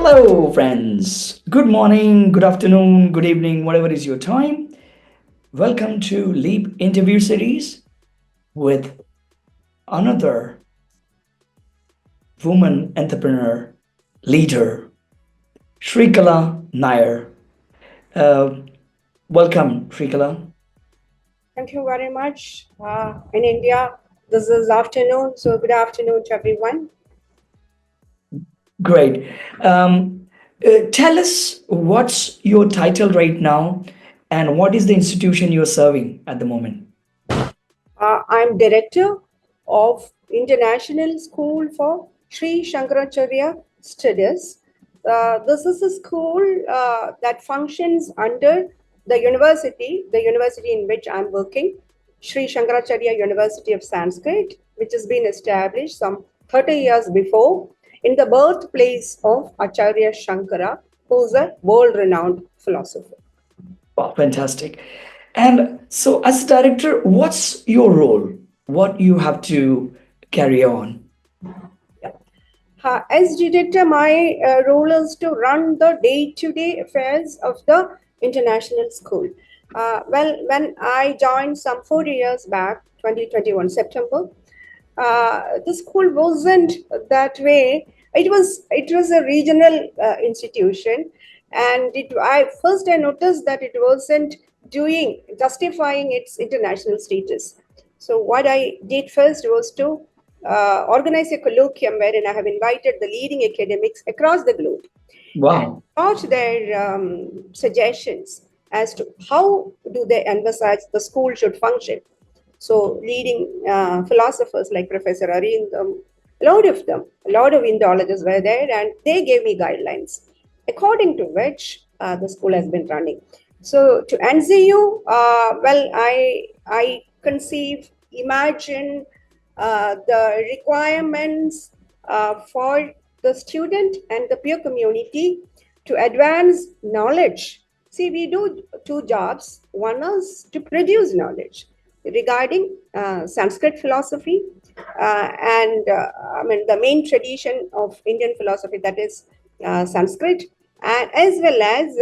Hello, friends. Good morning, good afternoon, good evening, whatever is your time. Welcome to Leap Interview Series with another woman entrepreneur, leader, Sreekala Nair. Uh, Welcome, Sreekala. Thank you very much. In India, this is afternoon, so good afternoon to everyone. Great. Tell us what's your title right now and what is the institution you're serving at the moment? I'm director of International School for Sree Sankaracharya Studies. This is a school that functions under the university in which I'm working, Sree Sankaracharya University of Sanskrit, which has been established some 30 years before in the birthplace of Acharya Shankara, who's a world-renowned philosopher. Wow, fantastic. And so, as director, what's your role? What you have to carry on? Yeah. As director, my role is to run the day-to-day affairs of the international school. When I joined some 4 years back, 2021 September, the school wasn't that way. It was a regional institution, and I noticed that it wasn't doing justifying its international status. So what I did first was to organize a colloquium wherein I have invited the leading academics across the globe and Wow. got their suggestions as to how do they envisage the school should function. So leading philosophers like Professor Arindam, a lot of Indologists were there, and they gave me guidelines according to which the school has been running. So to NZU, I conceive, imagine the requirements for the student and the peer community to advance knowledge. See, we do two jobs. One is to produce knowledge regarding Sanskrit philosophy and the main tradition of Indian philosophy, that is Sanskrit, and as well as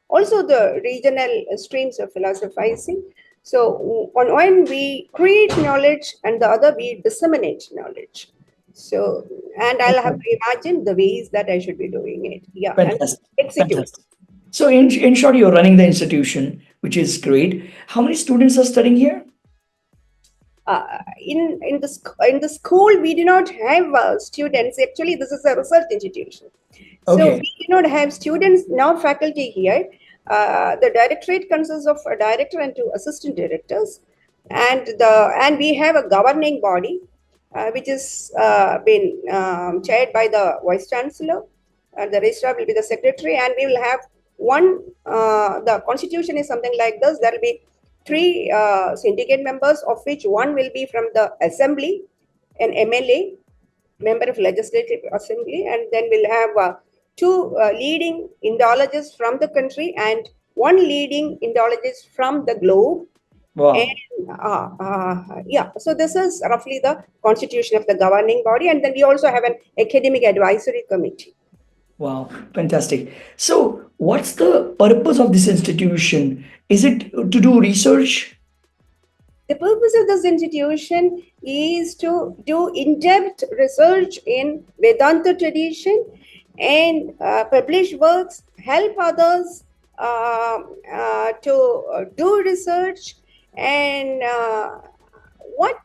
also the regional streams of philosophizing. So on one we create knowledge and the other we disseminate knowledge. So, and I'll have to imagine the ways that I should be doing it. Yeah, and Fantastic. execute. Fantastic. So, in short, you're running the institution, which is great. How many students are studying here? In the school we do not have students. Actually, this is a research institution, so Okay. we do not have students nor faculty here. The directorate consists of a director and two assistant directors, and we have a governing body which is been chaired by the vice chancellor. The registrar will be the secretary, and we will have one. The constitution is something like this. There will be three syndicate members, of which one will be from the assembly, an MLA, member of legislative assembly, and then we'll have two leading Indologists from the country and one leading Indologist from the globe. Wow. And yeah, so this is roughly the constitution of the governing body, and then we also have an academic advisory committee. Wow. Fantastic. So, what's the purpose of this institution? Is it to do research? The purpose of this institution is to do in-depth research in Vedanta tradition and publish works, help others to do research, and what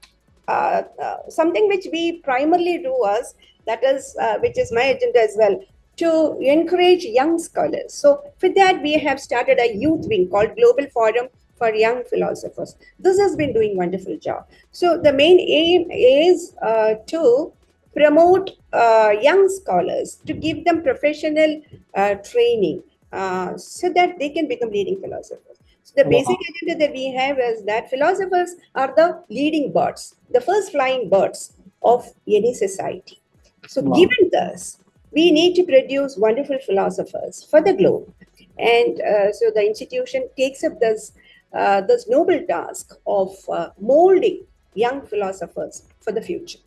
something which we primarily do us, that is which is my agenda as well, to encourage young scholars. So for that we have started a youth wing called Global Forum for Young Philosophers. This has been doing wonderful job. So the main aim is to promote young scholars, to give them professional training so that they can become leading philosophers. So the basic Wow. agenda that we have is that philosophers are the leading birds, the first flying birds of any society. So Wow. given this, we need to produce wonderful philosophers for the globe. And so the institution takes up this noble task of molding young philosophers for the future.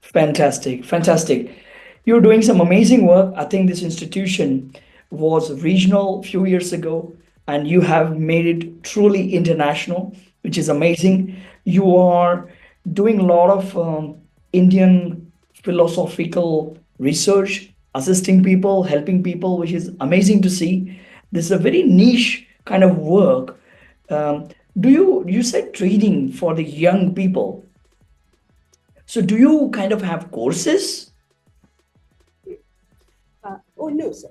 Fantastic. Fantastic. You're doing some amazing work. I think this institution was regional a few years ago, and you have made it truly international, which is amazing. You are doing a lot of Indian philosophical research, assisting people, helping people, which is amazing to see. This is a very niche kind of work. Um, you said training for the young people? So do you kind of have courses? Oh no, sir.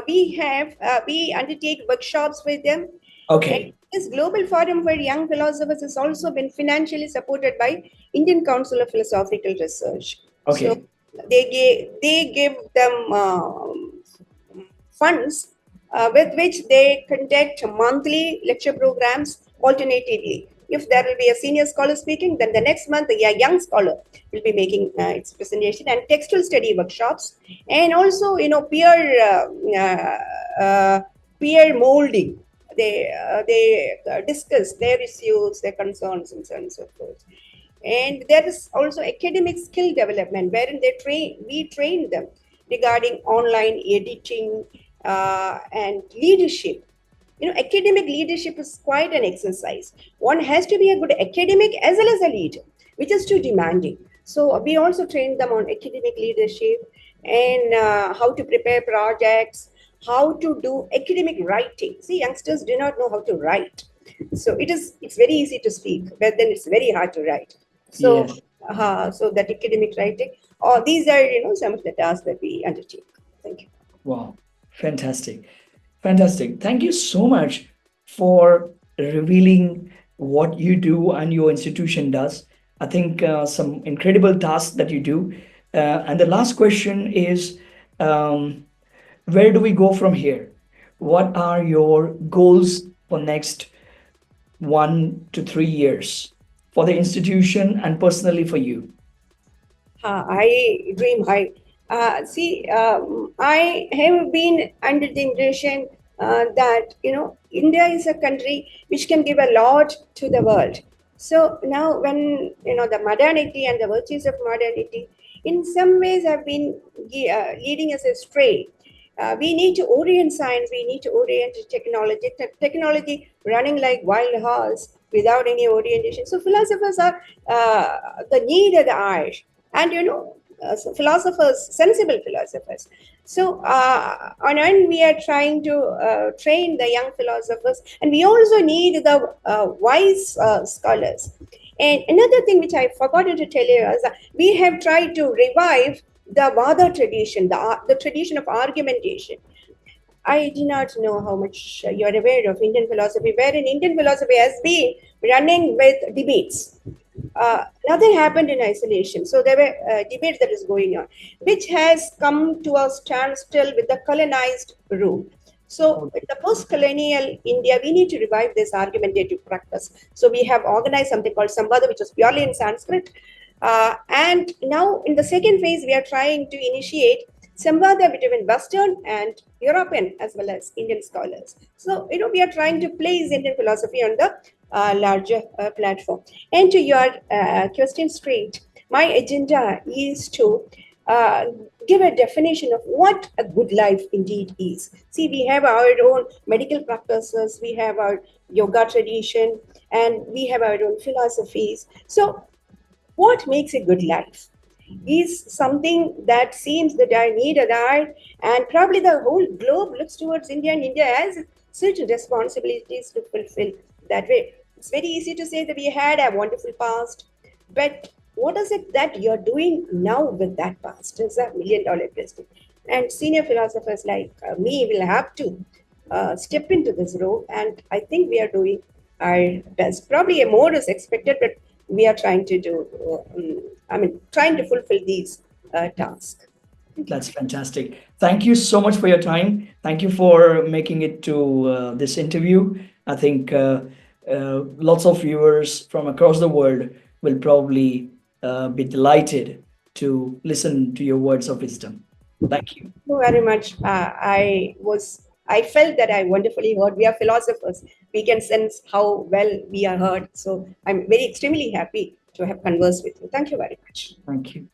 We undertake workshops with them. And Okay. this Global Forum for Young Philosophers has also been financially supported by Indian Council of Philosophical Research. So Okay. they give them funds with which they conduct monthly lecture programs alternatively. If there will be a senior scholar speaking, then the next month a young scholar will be making its presentation, and textual study workshops, and also peer molding. They discuss their issues, their concerns, and so on and so forth. And there is also academic skill development, wherein we train them regarding online editing and leadership. Academic leadership is quite an exercise. One has to be a good academic as well as a leader, which is too demanding. So we also train them on academic leadership and how to prepare projects, how to do academic writing. See, youngsters do not know how to write. So it's very easy to speak, but then it's very hard to write. So Yes. so that academic writing, these are some of the tasks that we undertake. Thank you. Wow. Fantastic. Fantastic. Thank you so much for revealing what you do and your institution does. I think some incredible tasks that you do. And the last question is, um, where do we go from here? What are your goals for next 1 to 3 years for the institution and personally for you? I dream high. I have been under the impression that India is a country which can give a lot to the world. So now, when the modernity and the virtues of modernity, in some ways, have been leading us astray. We need to orient science. We need to orient technology. Technology running like wild horse without any orientation. So philosophers are the need of the hour, and philosophers, sensible philosophers. So on one, we are trying to train the young philosophers, and we also need the wise scholars. And another thing which I forgot to tell you is that we have tried to revive the Vada tradition, the tradition of argumentation. I do not know how much you're aware of Indian philosophy, wherein Indian philosophy has been running with debates. Nothing happened in isolation. So there were debates that is going on, which has come to a standstill with the colonized rule. So in the post-colonial India, we need to revive this argumentative practice. So we have organized something called Samvada, which is purely in Sanskrit. And now in the second phase, we are trying to initiate Samvada between Western and European as well as Indian scholars. So, we are trying to place Indian philosophy on the larger platform. And to your question straight, my agenda is to uh, give a definition of what a good life indeed is. See, we have our own medical practices, we have our yoga tradition, and we have our own philosophies. So, what makes a good life is something that seems that I need a eye, and probably the whole globe looks towards India, and India has certain responsibilities to fulfill that way. It's very easy to say that we had a wonderful past, but what is it that you're doing now with that past is $1 million question. And senior philosophers like me will have to step into this role, and I think we are doing our best. Probably a more is expected, but we are trying to do, trying to fulfill these tasks. That's fantastic. Thank you so much for your time. Thank you for making it to this interview. I think lots of viewers from across the world will probably be delighted to listen to your words of wisdom. Thank you. Thank you very much. I felt that I wonderfully heard. We are philosophers. We can sense how well we are heard. So I'm very extremely happy to have conversed with you. Thank you very much. Thank you.